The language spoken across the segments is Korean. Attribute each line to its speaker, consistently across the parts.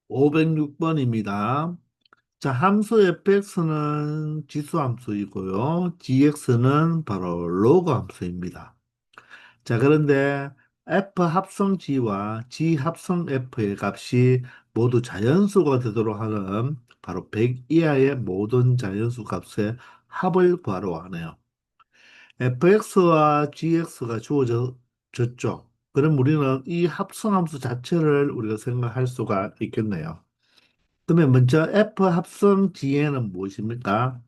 Speaker 1: 506번입니다. 자, 함수 fx는 지수 함수이고요. gx는 바로 로그 함수입니다. 자, 그런데 f 합성 g와 g 합성 f의 값이 모두 자연수가 되도록 하는 바로 100 이하의 모든 자연수 값의 합을 구하러 하네요. fx와 gx가 주어졌죠. 그럼 우리는 이 합성함수 자체를 우리가 생각할 수가 있겠네요. 그러면 먼저 F 합성 GN은 무엇입니까?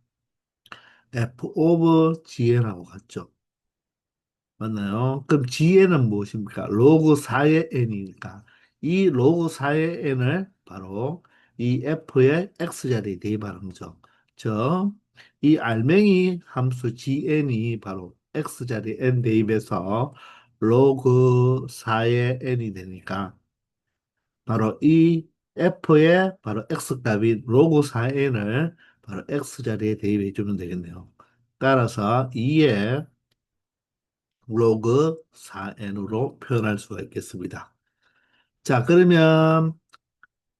Speaker 1: F 오브 GN하고 같죠. 맞나요? 그럼 GN은 무엇입니까? 로그 4의 N이니까 이 로그 4의 N을 바로 이 F의 X자리에 대입하는 거죠. 즉, 이 알맹이 함수 GN이 바로 X자리 N 대입해서 로그 4의 N이 되니까 바로 이 f의 바로 x값인 로그 4n을 바로 x자리에 대입해 주면 되겠네요. 따라서 2의 로그 4n으로 표현할 수가 있겠습니다. 자, 그러면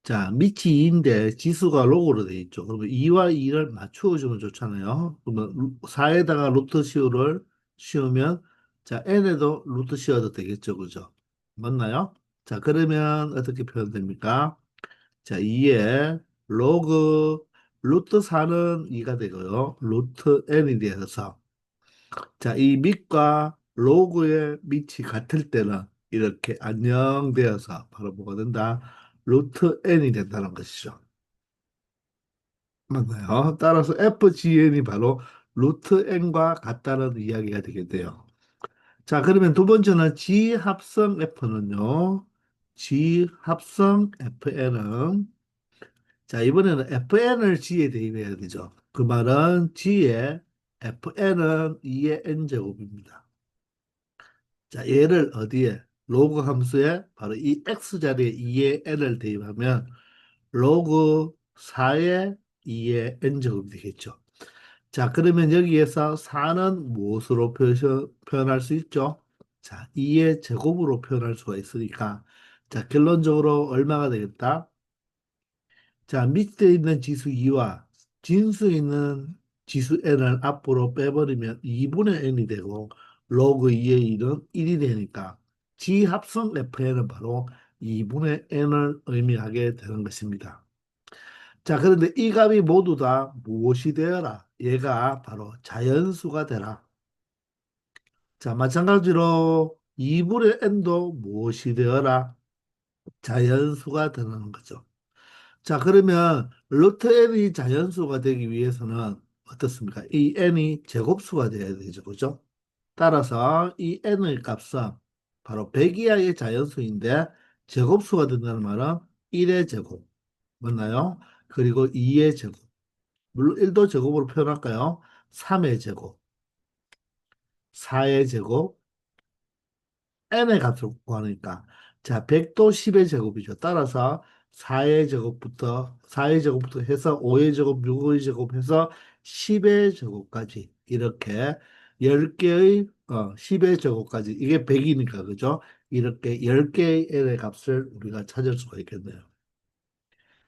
Speaker 1: 자, 밑이 2인데 지수가 로그로 되어 있죠. 그러면 2와 2를 맞추어 주면 좋잖아요. 그러면 4에다가 루트 씌우면 자, n에도 루트 씌워도 되겠죠. 그죠? 맞나요? 자, 그러면 어떻게 표현됩니까? 자, 2에 로그 루트 4는 2가 되고요. 루트 n이 되어서 자, 이 밑과 로그의 밑이 같을 때는 이렇게 안녕되어서 바로 뭐가 된다? 루트 n이 된다는 것이죠. 맞나요? 따라서 FGN이 바로 루트 n과 같다는 이야기가 되겠네요. 자, 그러면 두 번째는 G 합성 F는요. G 합성 FN은 자, 이번에는 FN을 G에 대입해야 되죠. 그 말은 G에 FN은 2의 N제곱입니다. 자, 얘를 어디에? 로그 함수에 바로 이 X자리에 2의 N을 대입하면 로그 4의 2의 N제곱이 되겠죠. 자, 그러면 여기에서 4는 무엇으로 표현할 수 있죠? 자, 2의 제곱으로 표현할 수가 있으니까 자, 결론적으로 얼마가 되겠다? 자, 밑에 있는 지수 2와 진수에 있는 지수 n을 앞으로 빼버리면 2분의 n이 되고 로그 2의 1은 1이 되니까 지합성 fn은 바로 2분의 n을 의미하게 되는 것입니다. 자, 그런데 이 값이 모두 다 무엇이 되어라? 얘가 바로 자연수가 되라. 자, 마찬가지로 2분의 n도 무엇이 되어라? 자연수가 되는 거죠. 자, 그러면 루트 n이 자연수가 되기 위해서는 어떻습니까? 이 n이 제곱수가 되어야 되죠. 그죠? 따라서 이 n의 값은 바로 100 이하의 자연수인데 제곱수가 된다는 말은 1의 제곱. 맞나요? 그리고 2의 제곱. 물론 1도 제곱으로 표현할까요? 3의 제곱, 4의 제곱, n의 값을 구하니까 자 100도 10의 제곱이죠. 따라서 4의 제곱부터 해서 5의 제곱, 6의 제곱 해서 10의 제곱까지 이렇게 10개의 10의 제곱까지 이게 100이니까 그죠? 이렇게 10개의 n의 값을 우리가 찾을 수가 있겠네요.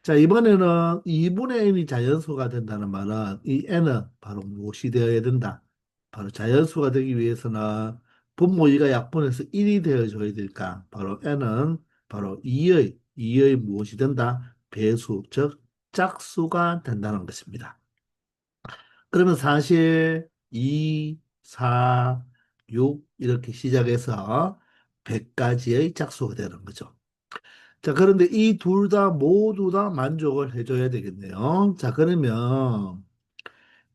Speaker 1: 자, 이번에는 2분의 n이 자연수가 된다는 말은 이 n은 바로 무엇이 되어야 된다? 바로 자연수가 되기 위해서는 분모 2가 약분해서 1이 되어줘야 될까? 바로 n은 바로 2의 무엇이 된다? 배수, 즉 짝수가 된다는 것입니다. 그러면 사실 2, 4, 6 이렇게 시작해서 100가지의 짝수가 되는 거죠. 자, 그런데 이 둘 다 모두 다 만족을 해줘야 되겠네요. 자, 그러면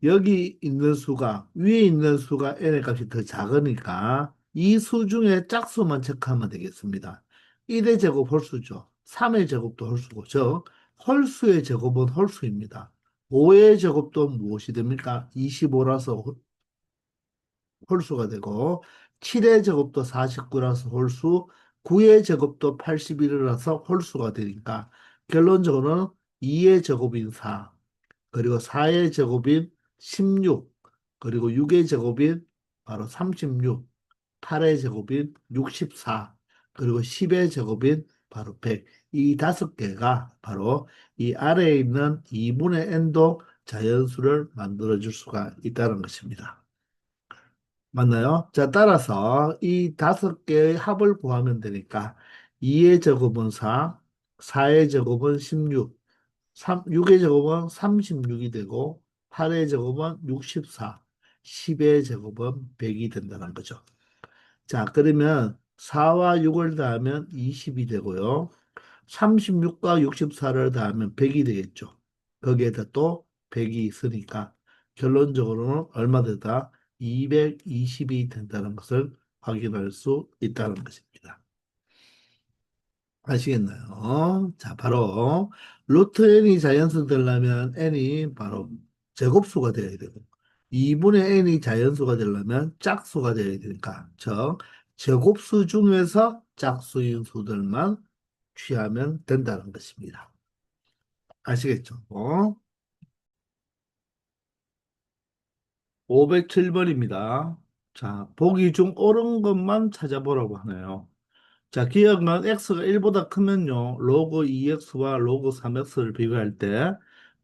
Speaker 1: 여기 있는 수가, 위에 있는 수가 n의 값이 더 작으니까 이 수 중에 짝수만 체크하면 되겠습니다. 1의 제곱 홀수죠. 3의 제곱도 홀수고, 즉, 홀수의 제곱은 홀수입니다. 5의 제곱도 무엇이 됩니까? 25라서 홀수가 되고 7의 제곱도 49라서 홀수, 9의 제곱도 81이라서 홀수가 되니까 결론적으로는 2의 제곱인 4, 그리고 4의 제곱인 16, 그리고 6의 제곱인 바로 36, 8의 제곱인 64, 그리고 10의 제곱인 바로 100. 이 다섯 개가 바로 이 아래에 있는 2분의 n도 자연수를 만들어줄 수가 있다는 것입니다. 맞나요? 자, 따라서 이 다섯 개의 합을 구하면 되니까 2의 제곱은 4, 4의 제곱은 16, 6의 제곱은 36이 되고 8의 제곱은 64, 10의 제곱은 100이 된다는 거죠. 자, 그러면 4와 6을 더하면 20이 되고요. 36과 64를 더하면 100이 되겠죠. 거기에다 또 100이 있으니까 결론적으로는 얼마 되다? 220이 된다는 것을 확인할 수 있다는 것입니다. 아시겠나요? 자, 바로 루트 n이 자연수 되려면 n이 바로 제곱수가 되어야 되고 2분의 n이 자연수가 되려면 짝수가 되어야 되니까 즉 제곱수 중에서 짝수인 수들만 취하면 된다는 것입니다. 아시겠죠? 507번입니다. 자, 보기 중 옳은 것만 찾아보라고 하네요. 자, 기억은 x가 1보다 크면요. 로그 2x와 로그 3x를 비교할 때,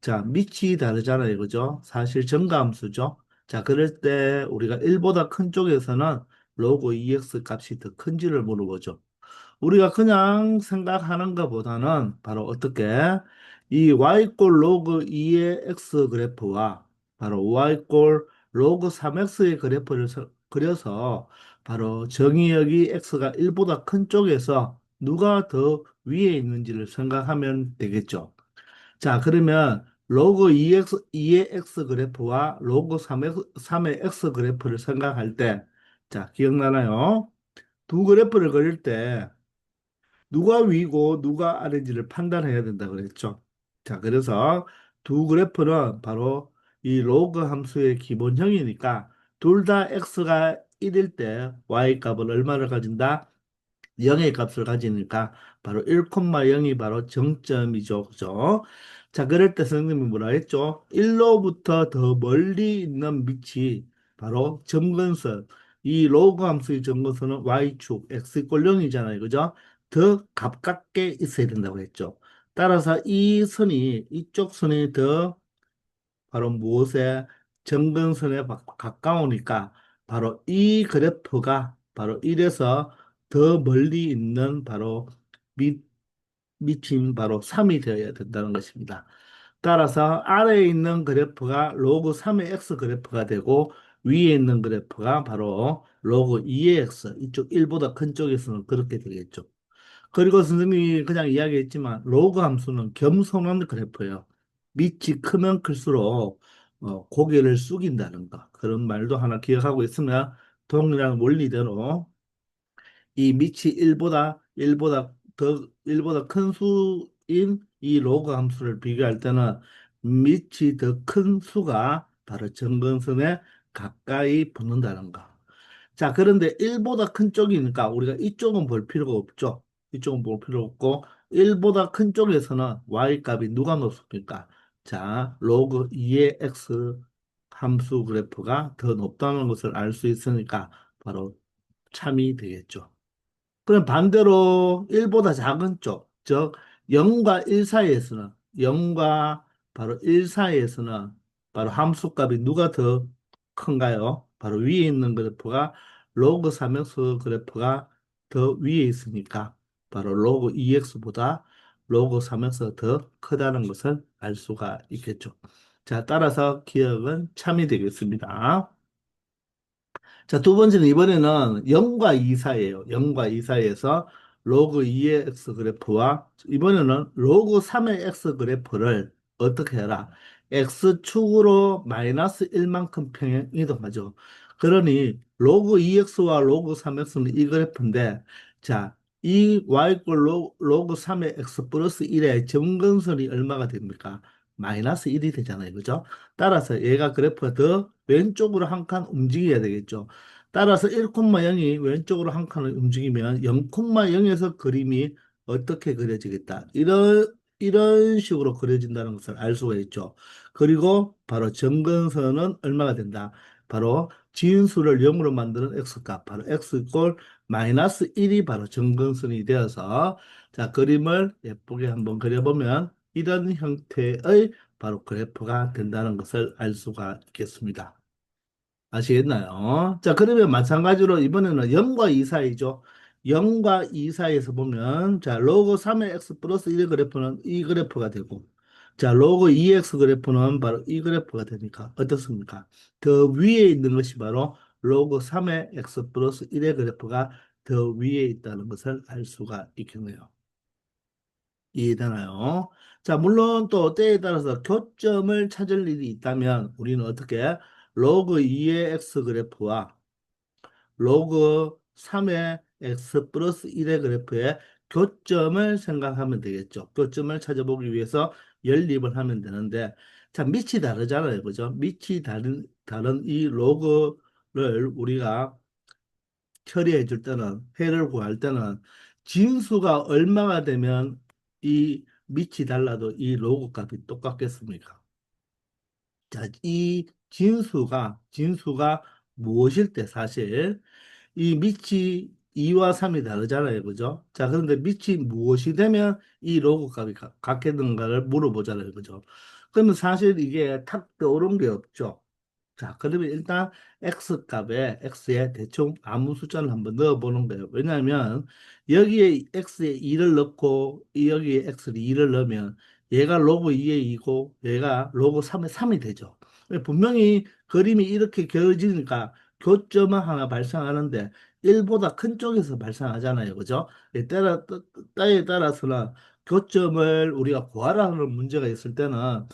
Speaker 1: 자, 밑이 다르잖아요. 그죠? 사실 정가함수죠. 자, 그럴 때 우리가 1보다 큰 쪽에서는 로그 2x 값이 더 큰지를 물어보죠. 우리가 그냥 생각하는 것보다는 바로 어떻게 이 y꼴 로그 2의 x 그래프와 바로 y꼴 로그 3x의 그래프를 그려서 바로 정의역이 x가 1보다 큰 쪽에서 누가 더 위에 있는지를 생각하면 되겠죠. 자, 그러면 로그 2의 x 그래프와 로그 3의 x 그래프를 생각할 때, 자, 기억나나요? 두 그래프를 그릴 때 누가 위고 누가 아래인지를 판단해야 된다 그랬죠. 자, 그래서 두 그래프는 바로 이 로그 함수의 기본형이니까 둘 다 x가 1일 때 y 값은 얼마를 가진다? 0의 값을 가지니까 바로 1,0이 바로 정점이죠. 그죠? 자, 그럴 때 선생님이 뭐라 했죠? 1로부터 더 멀리 있는 밑이 바로 점근선. 이 로그 함수의 점근선은 y축, x 이퀄 0이잖아요. 그죠? 더 가깝게 있어야 된다고 했죠. 따라서 이 선이, 이쪽 선이 더 바로 무엇에 정근선에 가까우니까 바로 이 그래프가 바로 1에서 더 멀리 있는 바로 밑, 밑인 바로 3이 되어야 된다는 것입니다. 따라서 아래에 있는 그래프가 로그 3의 x 그래프가 되고 위에 있는 그래프가 바로 로그 2의 x 이쪽 1보다 큰 쪽에서는 그렇게 되겠죠. 그리고 선생님이 그냥 이야기했지만 로그 함수는 겸손한 그래프예요. 밑이 크면 클수록 고개를 숙인다는 거. 그런 말도 하나 기억하고 있으면 동일한 원리대로 이 밑이 1보다 큰 수인 이 로그 함수를 비교할 때는 밑이 더 큰 수가 바로 점근선에 가까이 붙는다는 거. 자, 그런데 1보다 큰 쪽이니까 우리가 이쪽은 볼 필요가 없죠. 이쪽은 볼 필요 없고 1보다 큰 쪽에서는 y 값이 누가 높습니까? 자, 로그 2의 x 함수 그래프가 더 높다는 것을 알 수 있으니까 바로 참이 되겠죠. 그럼 반대로 1보다 작은 쪽, 즉 0과 1 사이에서는 0과 바로 1 사이에서는 바로 함수값이 누가 더 큰가요? 바로 위에 있는 그래프가 로그 3x 그래프가 더 위에 있으니까 바로 로그 2x보다 로그 3x가 더 크다는 것을 알 수가 있겠죠. 자, 따라서 기억은 참이 되겠습니다. 자, 두 번째는 이번에는 0과 2 사이에요. 0과 2 사이에서 로그 2의 x 그래프와 이번에는 로그 3의 x 그래프를 어떻게 해라? x축으로 마이너스 1만큼 평행 이동하죠. 그러니 로그 2x와 로그 3x는 이 그래프인데 자, 이 y꼴 로그 3의 x 플러스 1의 점근선이 얼마가 됩니까? 마이너스 1이 되잖아요. 그죠? 따라서 얘가 그래프가 더 왼쪽으로 한 칸 움직여야 되겠죠. 따라서 1,0이 왼쪽으로 한 칸을 움직이면 0,0에서 그림이 어떻게 그려지겠다. 이런 식으로 그려진다는 것을 알 수가 있죠. 그리고 바로 점근선은 얼마가 된다. 바로 지인수를 0으로 만드는 x값, 바로 x 이꼴 마이너스 1이 바로 점근선이 되어서 자, 그림을 예쁘게 한번 그려보면 이런 형태의 바로 그래프가 된다는 것을 알 수가 있겠습니다. 아시겠나요? 자, 그러면 마찬가지로 이번에는 0과 2 사이죠. 0과 2 사이에서 보면, 자, 로그 3의 x 플러스 1의 그래프는 이 그래프가 되고, 자, 로그 2x 그래프는 바로 이 그래프가 되니까 어떻습니까? 더 위에 있는 것이 바로 로그 3의 x 플러스 1의 그래프가 더 위에 있다는 것을 알 수가 있겠네요. 이해되나요? 자, 물론 또 때에 따라서 교점을 찾을 일이 있다면 우리는 어떻게 로그 2의 x 그래프와 로그 3의 x 플러스 1의 그래프의 교점을 생각하면 되겠죠. 교점을 찾아보기 위해서 연립을 하면 되는데, 자, 밑이 다르잖아요. 그죠? 밑이 다른 이 로그를 우리가 처리해 줄 때는, 해를 구할 때는 진수가 얼마가 되면 이 밑이 달라도 이 로그 값이 똑같겠습니까? 자, 이 진수가 무엇일 때 사실 이 밑이 2와 3이 다르잖아요. 그죠? 자, 그런데 밑이 무엇이 되면 이 로그 값이 같게 되는가를 물어보잖아요. 그죠? 그러면 사실 이게 탁 떠오른 게 없죠. 자, 그러면 일단 x에 대충 아무 숫자를 한번 넣어보는 거예요. 왜냐하면 여기에 x에 2를 넣고 여기에 x를 2를 넣으면 얘가 로그 2의 2고 얘가 로그 3의 3이 되죠. 분명히 그림이 이렇게 그려지니까 교점은 하나 발생하는데 1보다 큰 쪽에서 발생하잖아요. 그죠? 때에 따라서는 교점을 우리가 구하라는 문제가 있을 때는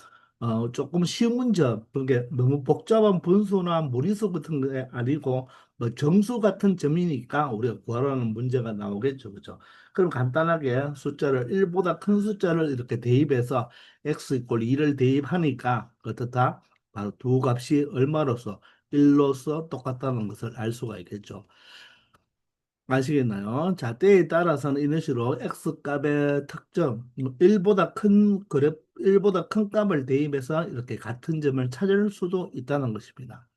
Speaker 1: 조금 쉬운 문제, 그게 너무 복잡한 분수나 무리수 같은 게 아니고, 뭐 정수 같은 점이니까 우리가 구하라는 문제가 나오겠죠. 그죠? 그럼 간단하게 숫자를 1보다 큰 숫자를 이렇게 대입해서 x 이꼴 2를 대입하니까 어떻다? 바로 두 값이 얼마로서 1로서 똑같다는 것을 알 수가 있겠죠. 아시겠나요? 자, 때에 따라서는 이런 식으로 x 값의 특정, 1보다 큰 값을 대입해서 이렇게 같은 점을 찾을 수도 있다는 것입니다.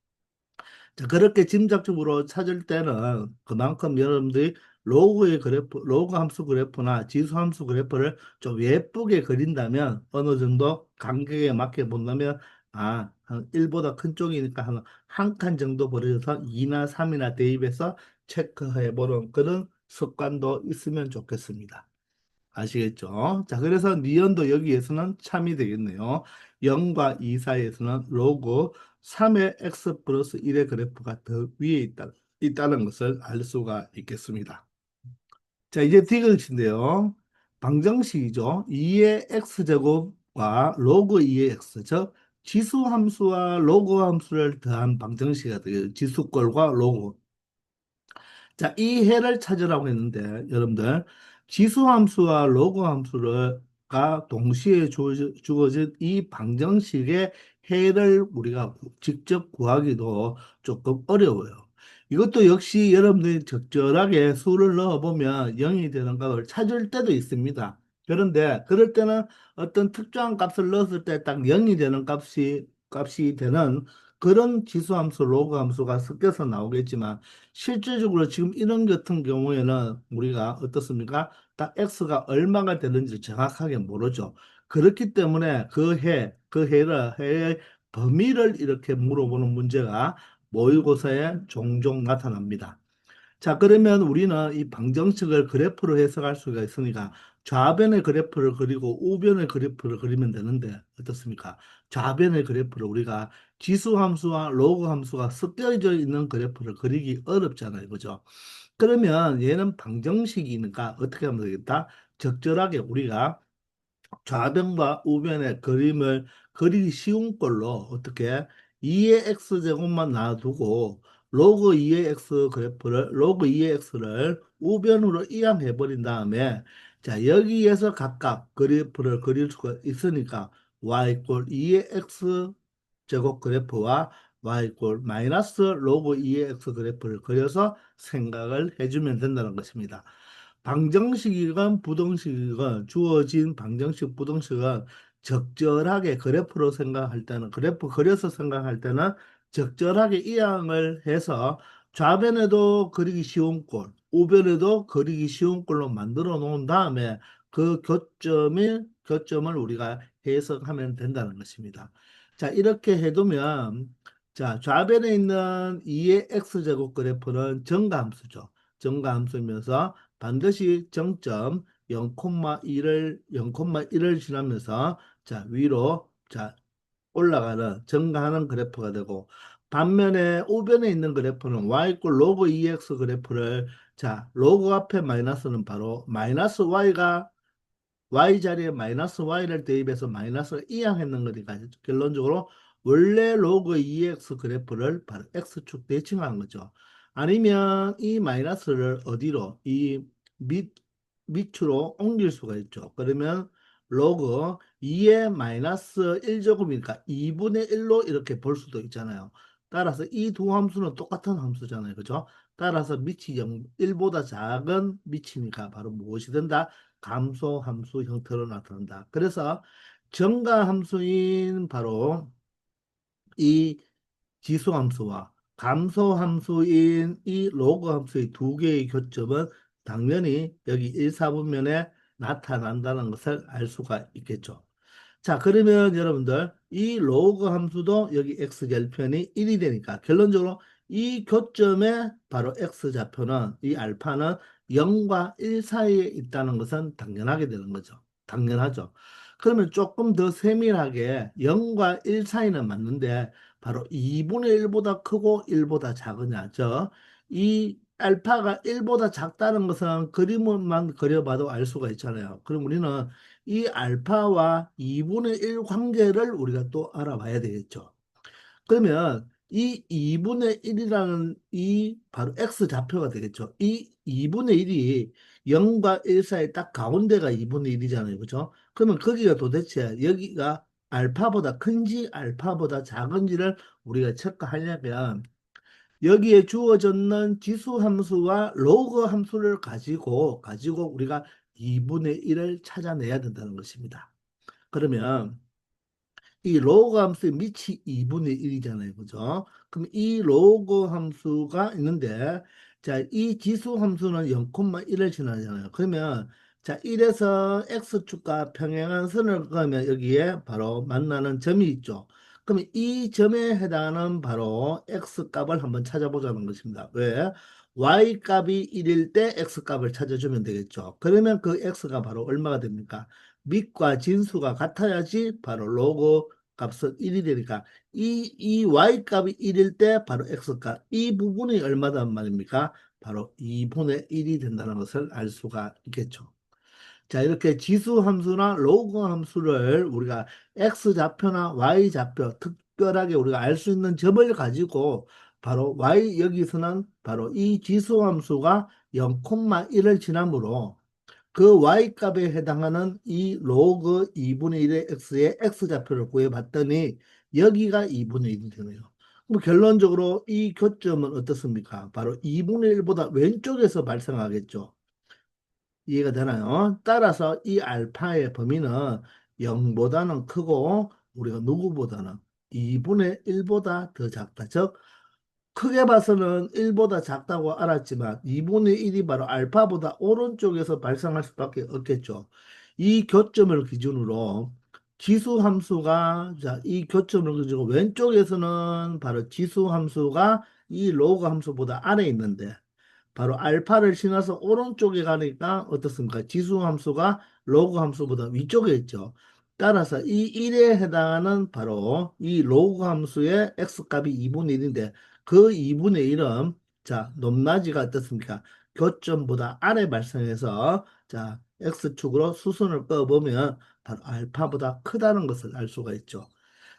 Speaker 1: 자, 그렇게 짐작적으로 찾을 때는 그만큼 여러분들이 로그 함수 그래프나 지수 함수 그래프를 좀 예쁘게 그린다면 어느 정도 간격에 맞게 본다면 한 1보다 큰 쪽이니까 한 칸 정도 벌어져서 2나 3이나 대입해서 체크해 보는 그런 습관도 있으면 좋겠습니다. 아시겠죠? 자, 그래서 니은도 여기에서는 참이 되겠네요. 0과 2 사이에서는 로그 3의 x 플러스 1의 그래프가 더 위에 있다는 것을 알 수가 있겠습니다. 자, 이제 디귿인데요. 방정식이죠. 2의 x제곱과 로그 2의 x, 즉 지수 함수와 로그 함수를 더한 방정식이 되겠죠. 지수꼴과 로그. 자, 이 해를 찾으라고 했는데, 여러분들, 지수함수와 로그함수가 동시에 주어진 이 방정식의 해를 우리가 직접 구하기도 조금 어려워요. 이것도 역시 여러분들이 적절하게 수를 넣어보면 0이 되는 값을 찾을 때도 있습니다. 그런데 그럴 때는 어떤 특정한 값을 넣었을 때 딱 0이 되는 값이 되는 그런 지수함수, 로그함수가 섞여서 나오겠지만 실제적으로 지금 이런 같은 경우에는 우리가 어떻습니까? 딱 X가 얼마가 되는지 정확하게 모르죠. 그렇기 때문에 해의 범위를 이렇게 물어보는 문제가 모의고사에 종종 나타납니다. 자, 그러면 우리는 이 방정식을 그래프로 해석할 수가 있으니까 좌변의 그래프를 그리고 우변의 그래프를 그리면 되는데 어떻습니까? 좌변의 그래프를 우리가 지수 함수와 로그 함수가 섞여져 있는 그래프를 그리기 어렵잖아요. 그죠? 그러면 얘는 방정식이니까 어떻게 하면 되겠다? 적절하게 우리가 좌변과 우변의 그림을 그리기 쉬운 걸로 어떻게 2의 x제곱만 놔두고 로그 2의 x를 우변으로 이항해 버린 다음에 자, 여기에서 각각 그래프를 그릴 수가 있으니까 y 이꼴 2의 x 제곱 그래프와 y 이꼴 마이너스 로그 2의 x 그래프를 그려서 생각을 해주면 된다는 것입니다. 방정식이건 부등식이건 주어진 방정식, 부등식은 적절하게 그래프로 생각할 때는 그래프 그려서 생각할 때는 적절하게 이항을 해서 좌변에도 그리기 쉬운 꼴, 우변에도 그리기 쉬운 꼴로 만들어 놓은 다음에 그 교점을 우리가 해석하면 된다는 것입니다. 자, 이렇게 해두면 자, 좌변에 있는 2의 x제곱 그래프는 정가함수죠. 정가함수이면서 반드시 정점 0,1을 지나면서 자, 위로 자, 올라가는 증가하는 그래프가 되고 반면에 우변에 있는 그래프는 y 꼴 로그 2x 그래프를 자 로그 앞에 마이너스는 바로 마이너스 y가 y 자리에 마이너스 y를 대입해서 마이너스를 이항했는 거니까 결론적으로 원래 로그 2x 그래프를 바로 x축 대칭한 거죠. 아니면 이 마이너스를 어디로 이 밑으로 옮길 수가 있죠. 그러면 로그 2의 마이너스 1제곱이니까 2분의 1로 이렇게 볼 수도 있잖아요. 따라서 이 두 함수는 똑같은 함수잖아요. 그죠? 따라서 밑이 1보다 작은 밑이니까 바로 무엇이 된다? 감소함수 형태로 나타난다. 그래서 정가함수인 바로 이 지수함수와 감소함수인 이 로그함수의 두 개의 교점은 당연히 여기 1, 4분면에 나타난다는 것을 알 수가 있겠죠. 자, 그러면 여러분들 이 로그 함수도 여기 x절편이 1이 되니까 결론적으로 이 교점에 바로 x좌표는 이 알파는 0과 1 사이에 있다는 것은 당연하게 되는 거죠. 당연하죠. 그러면 조금 더 세밀하게 0과 1 사이는 맞는데 바로 2분의 1보다 크고 1보다 작으냐죠. 이 알파가 1보다 작다는 것은 그림만 그려봐도 알 수가 있잖아요. 그럼 우리는 이 알파와 2분의 1 관계를 우리가 또 알아봐야 되겠죠. 그러면 이 2분의 1이라는 이 바로 x 좌표가 되겠죠. 이 2분의 1이 0과 1 사이 딱 가운데가 2분의 1이잖아요. 그죠? 그러면 거기가 도대체 여기가 알파보다 큰지 알파보다 작은지를 우리가 체크하려면 여기에 주어졌는 지수 함수와 로그 함수를 가지고 우리가 2분의 1을 찾아내야 된다는 것입니다. 그러면 이 로그 함수의 밑이 2분의 1이잖아요. 그죠? 그럼 이 로그 함수가 있는데, 자, 이 지수 함수는 0,1을 지나잖아요. 그러면, 자, 1에서 x축과 평행한 선을 그으면 여기에 바로 만나는 점이 있죠. 그러면 이 점에 해당하는 바로 x 값을 한번 찾아보자는 것입니다. 왜? y 값이 1일 때 x 값을 찾아주면 되겠죠. 그러면 그 x가 바로 얼마가 됩니까? 밑과 진수가 같아야지 바로 로그 값은 1이 되니까 이 y 값이 1일 때 바로 x 값 이 부분이 얼마단 말입니까? 바로 2분의 1이 된다는 것을 알 수가 있겠죠. 자, 이렇게 지수 함수나 로그 함수를 우리가 x 좌표나 y 좌표 특별하게 우리가 알 수 있는 점을 가지고 바로 y 여기서는 바로 이 지수 함수가 0,1을 지나므로 그 y값에 해당하는 이 로그 2분의 1의 x의 x좌표를 구해봤더니 여기가 2분의 1이 되네요. 그럼 결론적으로 이 교점은 어떻습니까? 바로 2분의 1보다 왼쪽에서 발생하겠죠. 이해가 되나요? 따라서 이 알파의 범위는 0보다는 크고 우리가 누구보다는 2분의 1보다 더 작다. 즉 크게 봐서는 1보다 작다고 알았지만 2분의 1이 바로 알파보다 오른쪽에서 발생할 수밖에 없겠죠. 이 교점을 기준으로 지수 함수가 자, 이 교점을 기준으로 왼쪽에서는 바로 지수 함수가 이 로그 함수보다 아래에 있는데 바로 알파를 지나서 오른쪽에 가니까 어떻습니까? 지수 함수가 로그 함수보다 위쪽에 있죠. 따라서 이 1에 해당하는 바로 이 로그 함수의 x값이 2분의 1인데 그 2분의 1은 자 높낮이가 어떻습니까? 교점보다 아래 발생해서 자 x축으로 수선을 그어보면 바로 알파보다 크다는 것을 알 수가 있죠.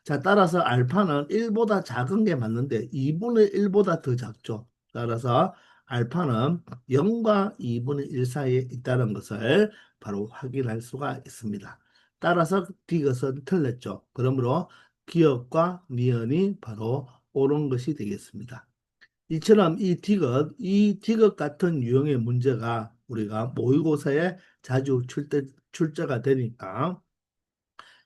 Speaker 1: 자 따라서 알파는 1보다 작은 게 맞는데 2분의 1보다 더 작죠. 따라서 알파는 0과 2분의 1 사이에 있다는 것을 바로 확인할 수가 있습니다. 따라서 디귿은 틀렸죠. 그러므로 기억과 니은이 바로 옳은 것이 되겠습니다. 이처럼 이 디귿 같은 유형의 문제가 우리가 모의고사에 자주 출제가 되니까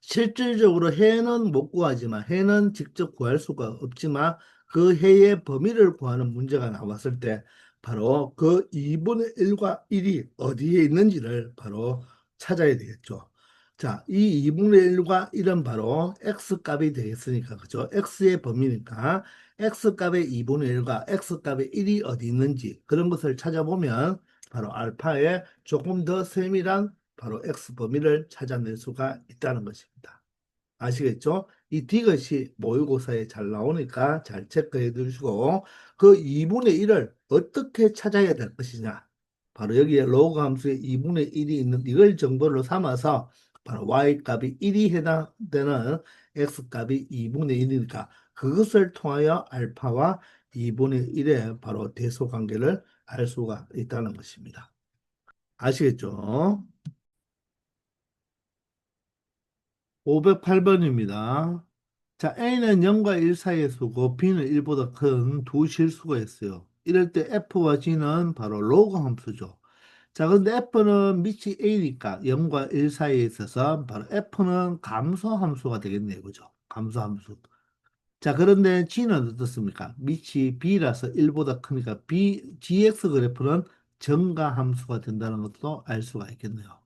Speaker 1: 실질적으로 해는 못 구하지만 해는 직접 구할 수가 없지만 그 해의 범위를 구하는 문제가 나왔을 때 바로 그 2분의 1과 1이 어디에 있는지를 바로 찾아야 되겠죠. 자, 이 2분의 1과 1은 바로 x 값이 되겠으니까, 그죠? x의 범위니까 x 값의 2분의 1과 x 값의 1이 어디 있는지 그런 것을 찾아보면 바로 알파의 조금 더 세밀한 바로 x 범위를 찾아낼 수가 있다는 것입니다. 아시겠죠? 이 디귿이 모의고사에 잘 나오니까 잘 체크해 두시고 그 2분의 1을 어떻게 찾아야 될 것이냐. 바로 여기에 로그 함수에 2분의 1이 있는 이걸 정보로 삼아서 바로 y 값이 1이 해당되는 x 값이 2분의 1이니까 그것을 통하여 알파와 2분의 1의 바로 대소 관계를 알 수가 있다는 것입니다. 아시겠죠? 508번입니다. 자, A는 0과 1 사이의 수고, B는 1보다 큰 두 실수가 있어요. 이럴 때 F와 G는 바로 로그 함수죠. 자, 근데 F는 밑이 A니까 0과 1 사이에 있어서 바로 F는 감소 함수가 되겠네요. 그죠? 감소 함수. 자, 그런데 G는 어떻습니까? 밑이 B라서 1보다 크니까 GX 그래프는 증가 함수가 된다는 것도 알 수가 있겠네요.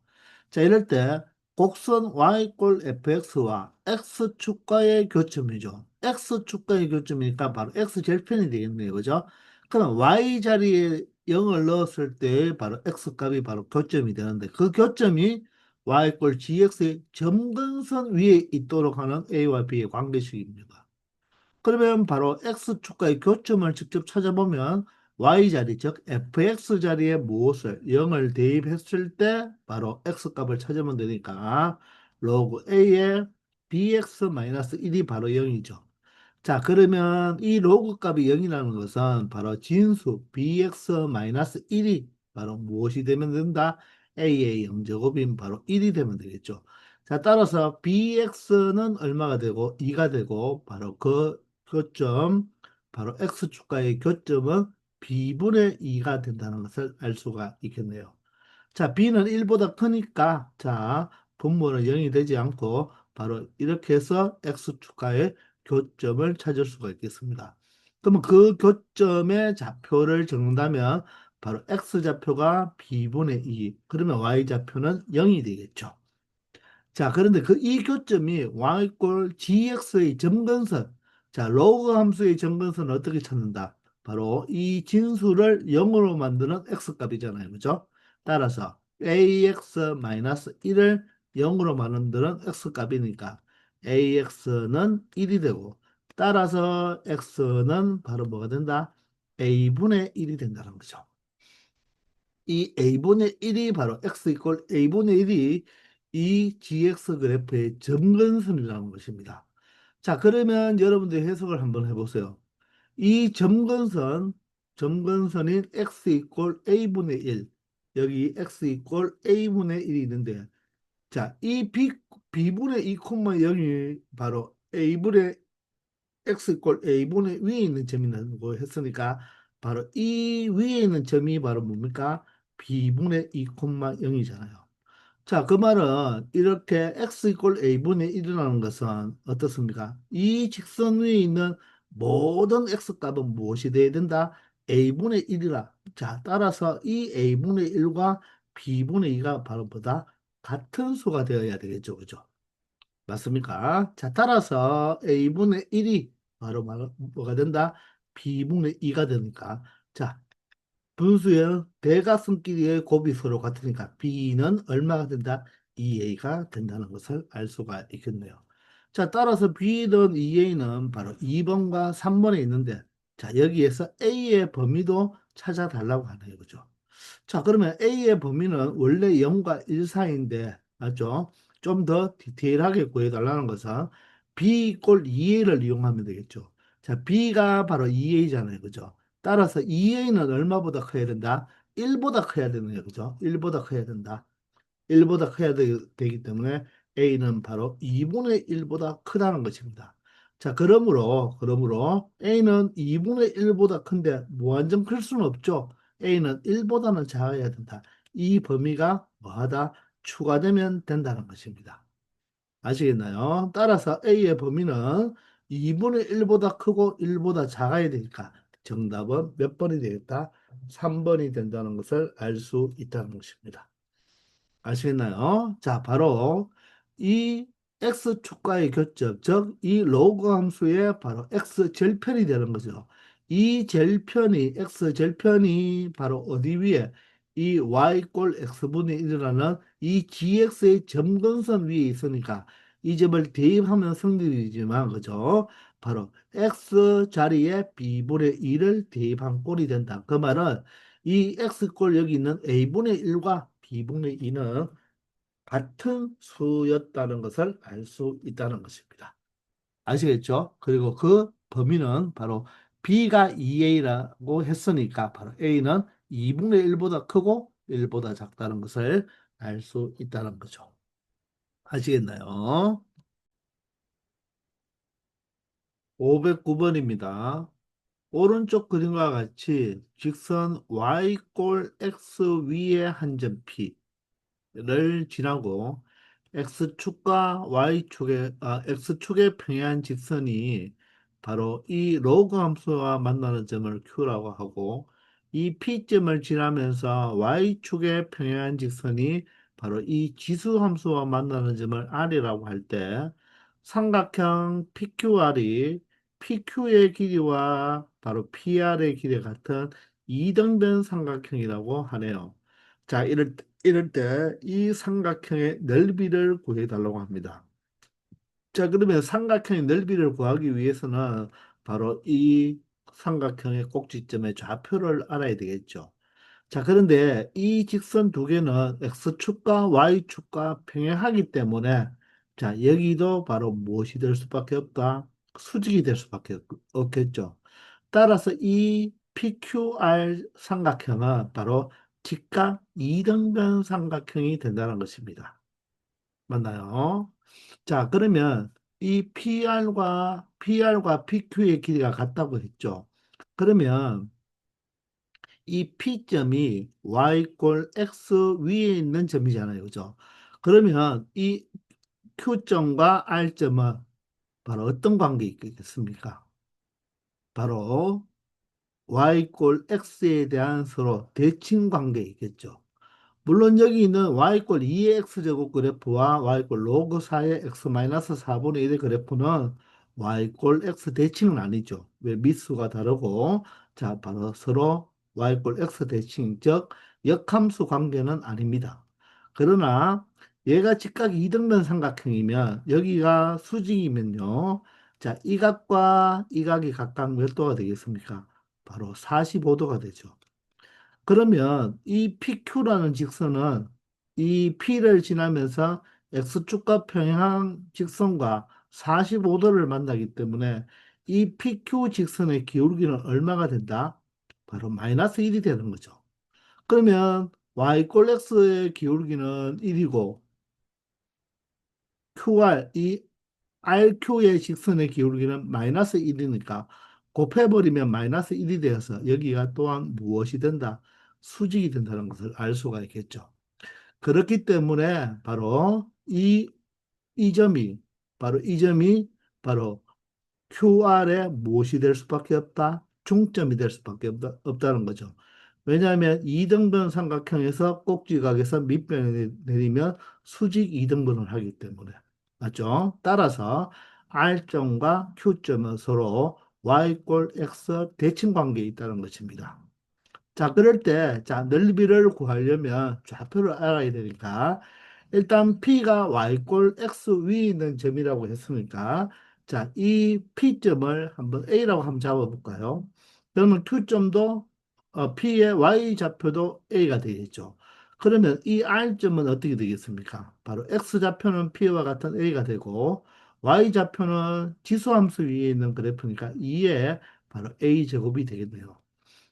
Speaker 1: 자, 이럴 때 곡선 y꼴 fx와 x축과의 교점이죠. x축과의 교점이니까 바로 x절편이 되겠네요. 그죠? 그럼 y 자리에 0을 넣었을 때 바로 x값이 바로 교점이 되는데 그 교점이 y꼴 gx의 점근선 위에 있도록 하는 a와 b의 관계식입니다. 그러면 바로 x축과의 교점을 직접 찾아보면 y자리, 즉 fx 자리에 무엇을 0을 대입했을 때 바로 x값을 찾으면 되니까 로그 a의 bx-1이 바로 0이죠. 자, 그러면 이 로그 값이 0이라는 것은 바로 진수 bx-1이 바로 무엇이 되면 된다? a의 0제곱인 바로 1이 되면 되겠죠. 자, 따라서 bx는 얼마가 되고 2가 되고 바로 그 교점, 바로 x축과의 교점은 b분의 2가 된다는 것을 알 수가 있겠네요. 자, b는 1보다 크니까, 자, 분모는 0이 되지 않고, 바로 이렇게 해서 x축과의 교점을 찾을 수가 있겠습니다. 그러면 그 교점의 좌표를 적는다면, 바로 x좌표가 b분의 2, 그러면 y좌표는 0이 되겠죠. 자, 그런데 그 이 교점이 y꼴 gx의 점근선. 자, 로그 함수의 점근선을 어떻게 찾는다? 바로 이 진수를 0으로 만드는 x값이잖아요. 그죠? 따라서 ax-1을 0으로 만드는 x값이니까 ax는 1이 되고 따라서 x는 바로 뭐가 된다? a분의 1이 된다는 거죠. 이 a분의 1이 바로 x 이퀄 a분의 1이 이 gx 그래프의 점근선이라는 것입니다. 자, 그러면 여러분들 해석을 한번 해보세요. 이 점근선인 x 이퀄 a분의 1, 여기 x 이퀄 a분의 1이 있는데, 자, 이 b분의 2, 0이 바로 a분의 x 이퀄 a분의 위에 있는 점이라고 했으니까 바로 이 위에 있는 점이 바로 뭡니까? b분의 2, 0이잖아요. 자, 그 말은 이렇게 x 이퀄 a분의 1이라는 것은 어떻습니까? 이 직선 위에 있는 모든 x 값은 무엇이 돼야 된다? a분의 1이라. 자, 따라서 이 a분의 1과 b분의 2가 바로 보다 같은 수가 되어야 되겠죠. 그죠? 맞습니까? 자, 따라서 a분의 1이 바로 뭐가 된다? b분의 2가 되니까. 자, 분수의 대각선끼리의 곱이 서로 같으니까 b는 얼마가 된다? 2a가 된다는 것을 알 수가 있겠네요. 자, 따라서 b는 2a는 바로 2번과 3번에 있는데, 자, 여기에서 a의 범위도 찾아달라고 하네요. 그죠? 자, 그러면 A의 범위는 원래 0과 1 사이인데, 맞죠? 좀 더 디테일하게 구해달라는 것은 B 이꼴 2A를 이용하면 되겠죠. 자, B가 바로 2A잖아요. 그죠? 따라서 2A는 얼마보다 커야 된다? 1보다 커야 되네요. 그죠? 1보다 커야 된다. 1보다 커야 기 때문에 A는 바로 2분의 1보다 크다는 것입니다. 자, 그러므로 A는 2분의 1보다 큰데 무한정 클 수는 없죠. A는 1보다는 작아야 된다. 이 범위가 뭐하다? 추가되면 된다는 것입니다. 아시겠나요? 따라서 A의 범위는 2분의 1보다 크고 1보다 작아야 되니까 정답은 몇 번이 되겠다? 3번이 된다는 것을 알 수 있다는 것입니다. 아시겠나요? 자, 바로 이 x축과의 교점, 즉 이 로그 함수의 바로 x절편이 되는 거죠. 이 절편이 x절편이 바로 어디 위에 이 y 꼴 x분의 1이라는 이 gx의 점근선 위에 있으니까 이 점을 대입하면 성립이지만 그죠? 바로 x 자리에 b분의 1을 대입한 꼴이 된다. 그 말은 이 x꼴 여기 있는 a분의 1과 b분의 2는 같은 수였다는 것을 알 수 있다는 것입니다. 아시겠죠? 그리고 그 범위는 바로 b가 2a라고 했으니까 바로 a는 2분의 1보다 크고 1보다 작다는 것을 알 수 있다는 거죠. 아시겠나요? 509번입니다. 오른쪽 그림과 같이 직선 y꼴 x 위에 한 점 P를 지나고 x축과 x축의 평행한 직선이 바로 이 로그 함수와 만나는 점을 Q라고 하고 이 P점을 지나면서 y축의 평행한 직선이 바로 이 지수 함수와 만나는 점을 R이라고 할 때 삼각형 PQR이 PQ의 길이와 바로 PR의 길이 같은 이등변 삼각형이라고 하네요. 자, 이럴 때 이 삼각형의 넓이를 구해달라고 합니다. 자, 그러면 삼각형의 넓이를 구하기 위해서는 바로 이 삼각형의 꼭지점의 좌표를 알아야 되겠죠. 자, 그런데 이 직선 두 개는 X축과 Y축과 평행하기 때문에 자, 여기도 바로 무엇이 될 수밖에 없다? 수직이 될 수밖에 없겠죠. 따라서 이 PQR 삼각형은 바로 직각 이등변 삼각형이 된다는 것입니다. 맞나요? 자, 그러면 이 PR과 PQ의 길이가 같다고 했죠. 그러면 이 P점이 Y꼴 X 위에 있는 점이잖아요. 그죠? 그러면 이 Q점과 R점은 바로 어떤 관계 있겠습니까? 바로 Y꼴 X에 대한 서로 대칭 관계 있겠죠. 물론 여기 있는 y꼴 2의 x제곱 그래프와 y꼴 로그 4의 x 마이너스 4분의 1의 그래프는 y꼴 x 대칭은 아니죠. 왜 미수가 다르고 자 바로 서로 y꼴 x 대칭 즉 역함수 관계는 아닙니다. 그러나 얘가 직각 이등변 삼각형이면 여기가 수직이면요. 자, 이 각과 이 각이 각각 몇 도가 되겠습니까? 바로 45도가 되죠. 그러면 이 PQ라는 직선은 이 P를 지나면서 X축과 평행한 직선과 45도를 만나기 때문에 이 PQ 직선의 기울기는 얼마가 된다? 바로 마이너스 1이 되는 거죠. 그러면 Y꼴 X의 기울기는 1이고 이 RQ의 직선의 기울기는 마이너스 1이니까 곱해버리면 마이너스 1이 되어서 여기가 또한 무엇이 된다? 수직이 된다는 것을 알 수가 있겠죠. 그렇기 때문에 바로 이 점이 이 점이 바로 QR의 무엇이 될 수밖에 없다? 중점이 될 수밖에 없다는 거죠. 왜냐하면 이등변 삼각형에서 꼭지각에서 밑변을 내리면 수직 이등변을 하기 때문에. 맞죠? 따라서 R점과 Q점은 서로 Y꼴 X 대칭 관계에 있다는 것입니다. 자, 그럴 때, 자, 넓이를 구하려면 좌표를 알아야 되니까, 일단 P가 Y꼴 X 위에 있는 점이라고 했으니까, 자, 이 P점을 한번 A라고 한번 잡아볼까요? 그러면 Q점도, P의 Y 좌표도 A가 되겠죠. 그러면 이 R점은 어떻게 되겠습니까? 바로 X 좌표는 P와 같은 A가 되고, Y 좌표는 지수함수 위에 있는 그래프니까 2에 바로 A 제곱이 되겠네요.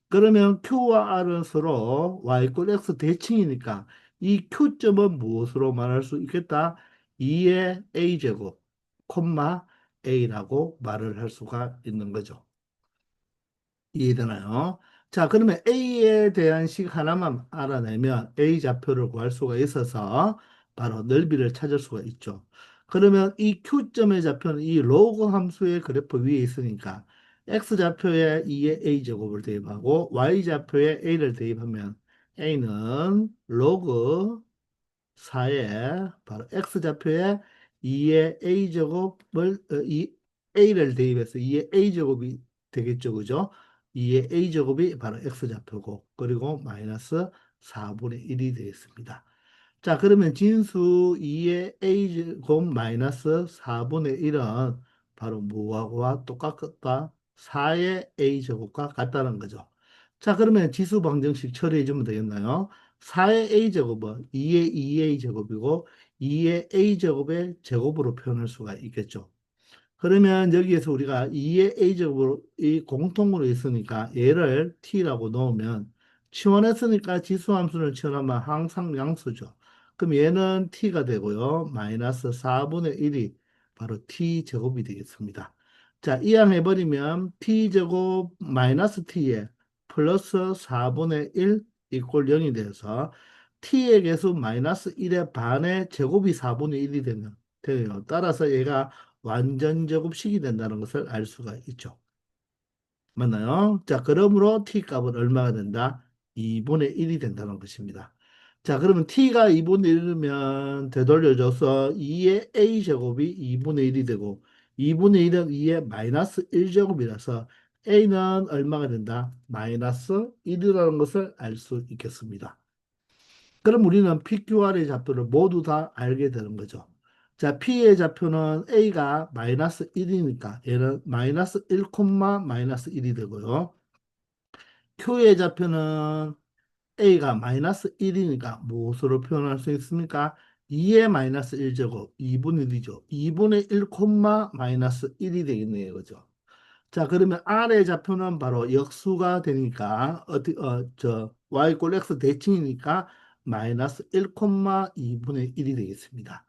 Speaker 1: 그러면 Q와 R은 서로 Y꼴 X 대칭이니까 이 Q점은 무엇으로 말할 수 있겠다? 2의 A제곱, 콤마 A라고 말을 할 수가 있는 거죠. 이해되나요? 자, 그러면 A에 대한 식 하나만 알아내면 A 좌표를 구할 수가 있어서 바로 넓이를 찾을 수가 있죠. 그러면 이 Q점의 좌표는 이 로그 함수의 그래프 위에 있으니까 X좌표에 2의 A제곱을 대입하고 Y좌표에 A를 대입하면 A는 로그 4에 바로 X좌표에 2의 A제곱을 A를 대입해서 2의 A제곱이 되겠죠. 그죠? 2의 A제곱이 바로 X좌표고 그리고 마이너스 4분의 1이 되겠습니다. 자, 그러면 진수 2의 a제곱 마이너스 4분의 1은 바로 뭐하고와 똑같다? 4의 a제곱과 같다는 거죠. 자, 그러면 지수 방정식 처리해 주면 되겠나요? 4의 a제곱은 2의 2a제곱이고 2의 a제곱의 제곱으로 표현할 수가 있겠죠. 그러면 여기에서 우리가 2의 a제곱으로 이 공통으로 있으니까 얘를 t라고 넣으면 치환했으니까 지수함수를 치환하면 항상 양수죠. 그럼 얘는 t가 되고요. 마이너스 4분의 1이 바로 t제곱이 되겠습니다. 자, 이항해버리면 t제곱 마이너스 t에 플러스 4분의 1 이꼴 0이 돼서 t의 개수 마이너스 1의 반의 제곱이 4분의 1이 되요. 따라서 얘가 완전 제곱식이 된다는 것을 알 수가 있죠. 맞나요? 자, 그러므로 t 값은 얼마가 된다? 2분의 1이 된다는 것입니다. 자, 그러면 t가 2분의 1이면 되돌려줘서 2의 a제곱이 2분의 1이 되고 2분의 1은 2의 마이너스 1제곱이라서 a는 얼마가 된다? 마이너스 1이라는 것을 알 수 있겠습니다. 그럼 우리는 PQR의 좌표를 모두 다 알게 되는 거죠. 자, P의 좌표는 A가 마이너스 1이니까 얘는 마이너스 1, 마이너스 1이 되고요. Q의 좌표는 A가 마이너스 1이니까 무엇으로 표현할 수 있습니까? 2의 마이너스 1제곱, 2분의 1이죠. 2분의 1, 마이너스 1이 되겠네요. 그죠? 자, 그러면 R의 좌표는 바로 역수가 되니까, Y 꼴 X 대칭이니까, 마이너스 1, 2분의 1이 되겠습니다.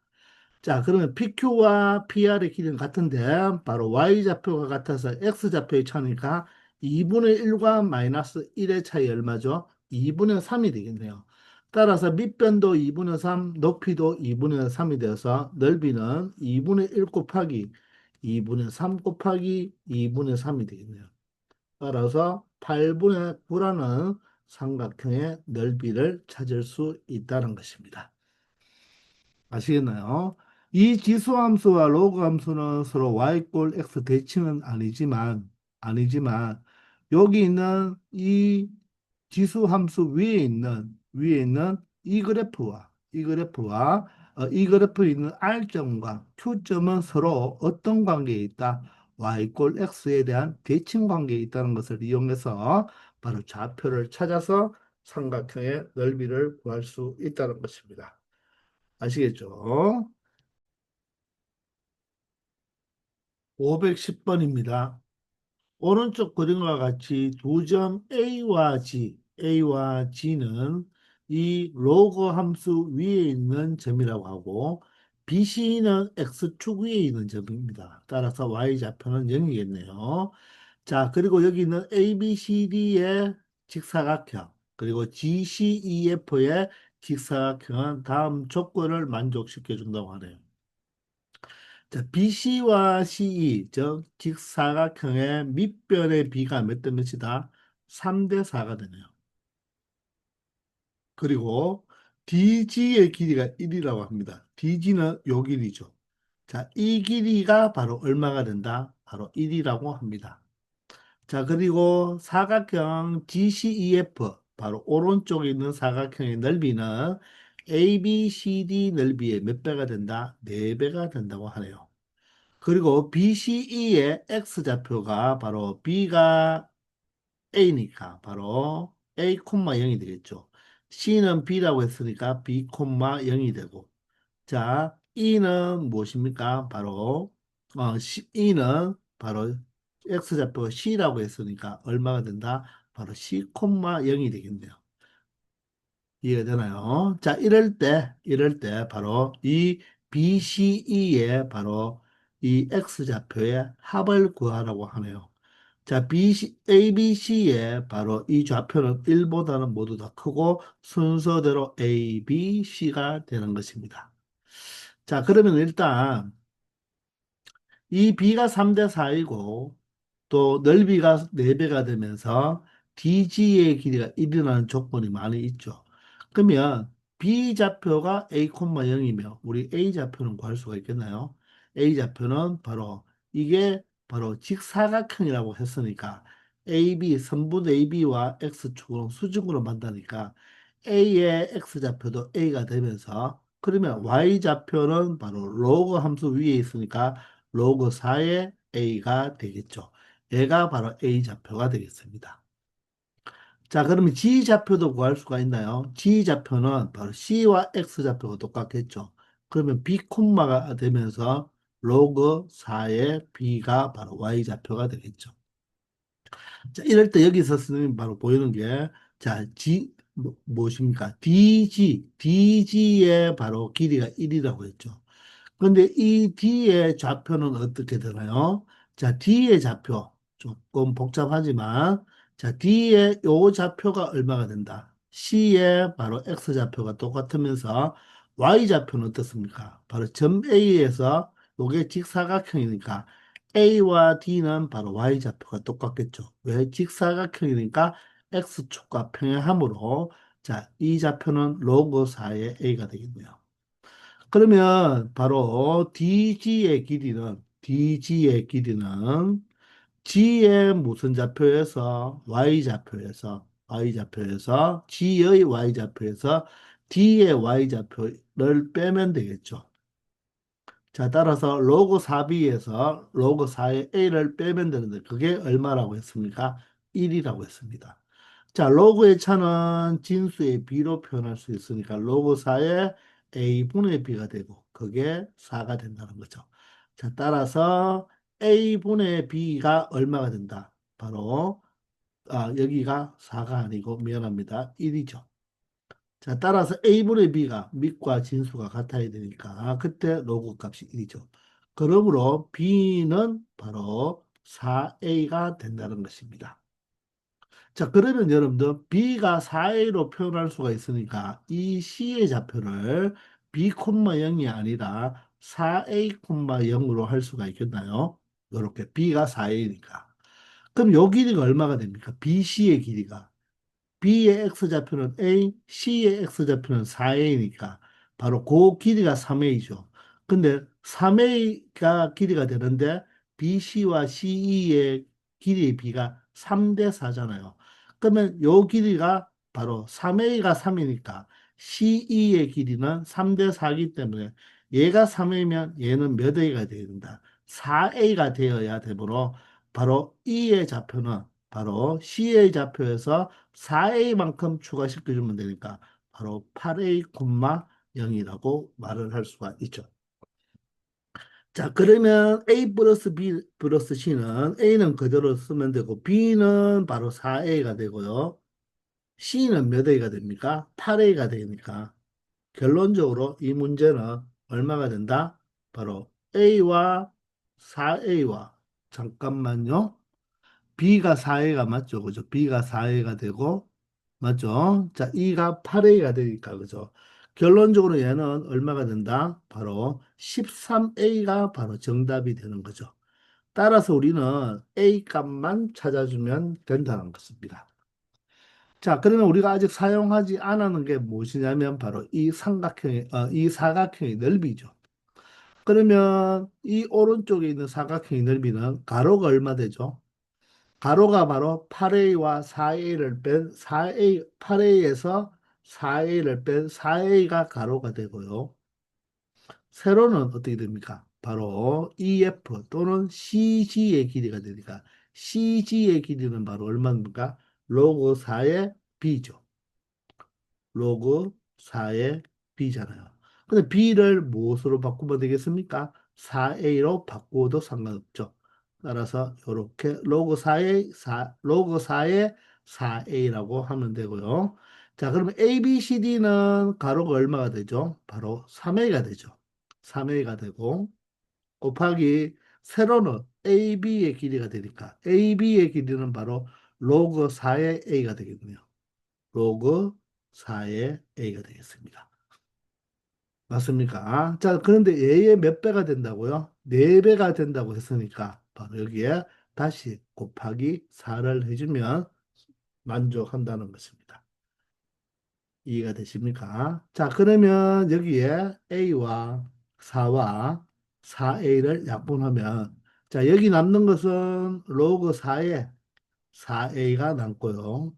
Speaker 1: 자, 그러면 PQ와 PR의 길이는 같은데, 바로 Y좌표가 같아서 X좌표의 차니까, 2분의 1과 마이너스 1의 차이 얼마죠? 2분의 3이 되겠네요. 따라서 밑변도 2분의 3, 높이도 2분의 3이 되어서 넓이는 2분의 1 곱하기 2분의 3 곱하기 2분의 3이 되겠네요. 따라서 8분의 9라는 삼각형의 넓이를 찾을 수 있다는 것입니다. 아시겠나요? 이 지수함수와 로그함수는 서로 y꼴 x 대칭은 아니지만 여기 있는 이 지수함수 위에 있는 이 그래프에 있는 R점과 Q점은 서로 어떤 관계에 있다? y꼴 x에 대한 대칭 관계에 있다는 것을 이용해서 바로 좌표를 찾아서 삼각형의 넓이를 구할 수 있다는 것입니다. 아시겠죠? 510번입니다. 오른쪽 그림과 같이 두 점 A와 G는 이 로그 함수 위에 있는 점이라고 하고 BC는 X축 위에 있는 점입니다. 따라서 Y좌표는 0이겠네요. 자, 그리고 여기 있는 ABCD의 직사각형, 그리고 GCEF의 직사각형은 다음 조건을 만족시켜 준다고 하네요. 자, BC와 CE, 즉 직사각형의 밑변의 비가 몇 대 몇이다? 3대 4가 되네요. 그리고 DG의 길이가 1이라고 합니다. DG는 요 길이죠. 자, 이 길이가 바로 얼마가 된다? 바로 1이라고 합니다. 자, 그리고 사각형 GCEF, 바로 오른쪽에 있는 사각형의 넓이는 ABCD 넓이의 몇 배가 된다? 4배가 된다고 하네요. 그리고 BCE의 X좌표가 바로 B가 A니까 바로 A, 0이 되겠죠. C는 B라고 했으니까 B, 0이 되고. 자, E는 무엇입니까? 바로 E는 바로 X좌표가 C라고 했으니까 얼마가 된다? 바로 C, 0이 되겠네요. 이해가 되나요? 자, 이럴 때 바로 이 BCE의 바로 이 X좌표의 합을 구하라고 하네요. 자, ABC의 바로 이 좌표는 1보다는 모두 다 크고 순서대로 A, B, C가 되는 것입니다. 자, 그러면 일단 이 B가 3대 4이고 또 넓이가 4배가 되면서 DG의 길이가 1이라는 조건이 많이 있죠. 그러면 B 좌표가 A, 0이며 우리 A 좌표는 구할 수가 있겠나요? A 좌표는 바로 이게 바로 직사각형이라고 했으니까 AB, 선분 AB와 X축으로 수직으로 만다니까 A의 X좌표도 A가 되면서 그러면 Y좌표는 바로 로그 함수 위에 있으니까 로그 4의 A가 되겠죠. 얘가 바로 A좌표가 되겠습니다. 자, 그러면 G좌표도 구할 수가 있나요? G좌표는 바로 C와 X좌표가 똑같겠죠. 그러면 B 콤마가 되면서 로그 4의 B가 바로 Y좌표가 되겠죠. 자, 이럴 때 여기서 선생님 바로 보이는 게, 자, 무엇입니까? DG의 바로 길이가 1이라고 했죠. 그런데 이 D의 좌표는 어떻게 되나요? 자, D의 좌표 조금 복잡하지만 자, D의 요 좌표가 얼마가 된다? C의 바로 X 좌표가 똑같으면서 Y 좌표는 어떻습니까? 바로 점 A에서 요게 직사각형이니까 A와 D는 바로 Y 좌표가 똑같겠죠. 왜? 직사각형이니까 X축과 평행하므로 자, 이 좌표는 로그 4의 A가 되겠네요. 그러면 바로 DG의 길이는 G의 무슨 좌표에서 Y좌표에서 G의 Y좌표에서 D의 Y좌표를 빼면 되겠죠. 자, 따라서 로그 4B에서 로그 4의 A를 빼면 되는데 그게 얼마라고 했습니까? 1이라고 했습니다. 자, 로그의 차는 진수의 B로 표현할 수 있으니까 로그 4의 A분의 B가 되고 그게 4가 된다는 거죠. 자, 따라서 A분의 B가 얼마가 된다? 바로 여기가 4가 아니고 미안합니다. 1이죠. 자, 따라서 A분의 B가 밑과 진수가 같아야 되니까 그때 로그 값이 1이죠. 그러므로 B는 바로 4A가 된다는 것입니다. 자, 그러면 여러분들 B가 4A로 표현할 수가 있으니까 이 C의 좌표를 B, 0이 아니라 4A, 0으로 할 수가 있겠나요? 이렇게 B가 4A니까. 그럼 요 길이가 얼마가 됩니까? BC의 길이가. B의 X좌표는 A, C의 X좌표는 4A니까 바로 그 길이가 3A죠. 근데 3A가 길이가 되는데 BC와 CE의 길이의 비가 3대 4잖아요. 그러면 요 길이가 바로 3A가 3이니까 CE의 길이는 3대 4이기 때문에 얘가 3A면 얘는 몇 A가 되어야 된다. 4A가 되어야 되므로 바로 E의 좌표는 바로 C의 좌표에서 4A만큼 추가시켜주면 되니까 바로 8A, 0이라고 말을 할 수가 있죠. 자, 그러면 A 플러스 B 플러스 C는 A는 그대로 쓰면 되고 B는 바로 4A가 되고요. C는 몇 A가 됩니까? 8A가 되니까 결론적으로 이 문제는 얼마가 된다? 바로 A와 4A와 잠깐만요. B가 4A가 맞죠? 그죠? B가 4A가 되고, 맞죠? 자, E가 8A가 되니까, 그죠? 결론적으로 얘는 얼마가 된다? 바로 13A가 바로 정답이 되는 거죠. 따라서 우리는 A 값만 찾아주면 된다는 것입니다. 자, 그러면 우리가 아직 사용하지 않았는 게 무엇이냐면 바로 이 사각형의 넓이죠. 그러면 이 오른쪽에 있는 사각형의 넓이는 가로가 얼마 되죠? 가로가 바로 8A와 4A를 뺀 4A, 8A에서 4A를 뺀 4A가 가로가 되고요. 세로는 어떻게 됩니까? 바로 EF 또는 CG의 길이가 되니까 CG의 길이는 바로 얼마입니까? 로그 4의 B죠. 로그 4의 B잖아요. 근데 B를 무엇으로 바꾸면 되겠습니까? 4A로 바꾸어도 상관없죠. 따라서 이렇게 로그 4의 4A라고 하면 되고요. 자, 그러면 ABCD는 가로가 얼마가 되죠? 바로 3A가 되죠. 3A가 되고 곱하기 세로는 AB의 길이가 되니까 AB의 길이는 바로 로그 4의 A가 되겠네요. 로그 4의 A가 되겠습니다. 맞습니까? 자, 그런데 A의 몇 배가 된다고요? 4배가 된다고 했으니까 바로 여기에 다시 곱하기 4를 해주면 만족한다는 것입니다. 이해가 되십니까? 자, 그러면 여기에 A와 4와 4A를 약분하면 자, 여기 남는 것은 로그 4에 4A가 남고요.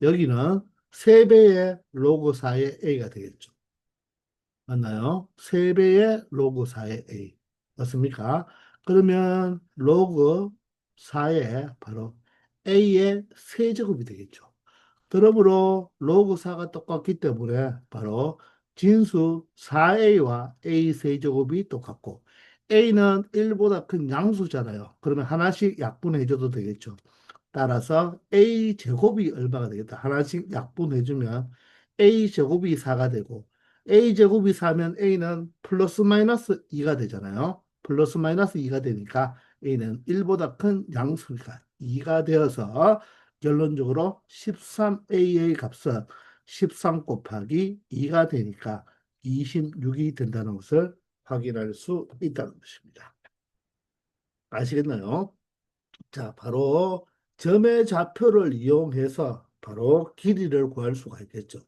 Speaker 1: 여기는 3배의 로그 4의 A가 되겠죠. 맞나요? 3배의 로그 4의 A. 맞습니까? 그러면 로그 4의 바로 A의 세제곱이 되겠죠. 그러므로 로그 4가 똑같기 때문에 바로 진수 4A와 A 세제곱이 똑같고 A는 1보다 큰 양수잖아요. 그러면 하나씩 약분해줘도 되겠죠. 따라서 A 제곱이 얼마가 되겠다. 하나씩 약분해주면 A 제곱이 4가 되고 A 제곱이 4면 A는 플러스 마이너스 2가 되잖아요. 플러스 마이너스 2가 되니까 A는 1보다 큰 양수니까 2가 되어서 결론적으로 13A의 값은 13 곱하기 2가 되니까 26이 된다는 것을 확인할 수 있다는 것입니다. 아시겠나요? 자, 바로 점의 좌표를 이용해서 바로 길이를 구할 수가 있겠죠.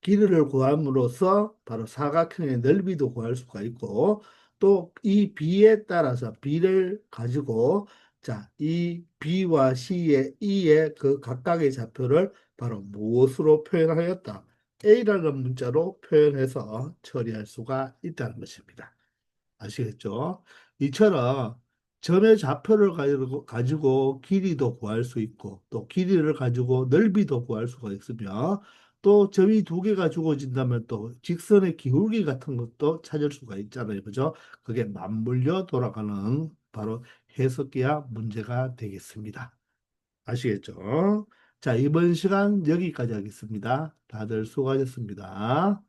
Speaker 1: 길이를 구함으로써 바로 사각형의 넓이도 구할 수가 있고 또 이 B에 따라서 B를 가지고 자, 이 B와 C의 E의 그 각각의 좌표를 바로 무엇으로 표현하였다. A라는 문자로 표현해서 처리할 수가 있다는 것입니다. 아시겠죠? 이처럼 점의 좌표를 가지고 길이도 구할 수 있고 또 길이를 가지고 넓이도 구할 수가 있으며 또 점이 2개가 주어진다면 또 직선의 기울기 같은 것도 찾을 수가 있잖아요. 그죠? 그게 맞물려 돌아가는 바로 해석기하 문제가 되겠습니다. 아시겠죠? 자, 이번 시간 여기까지 하겠습니다. 다들 수고하셨습니다.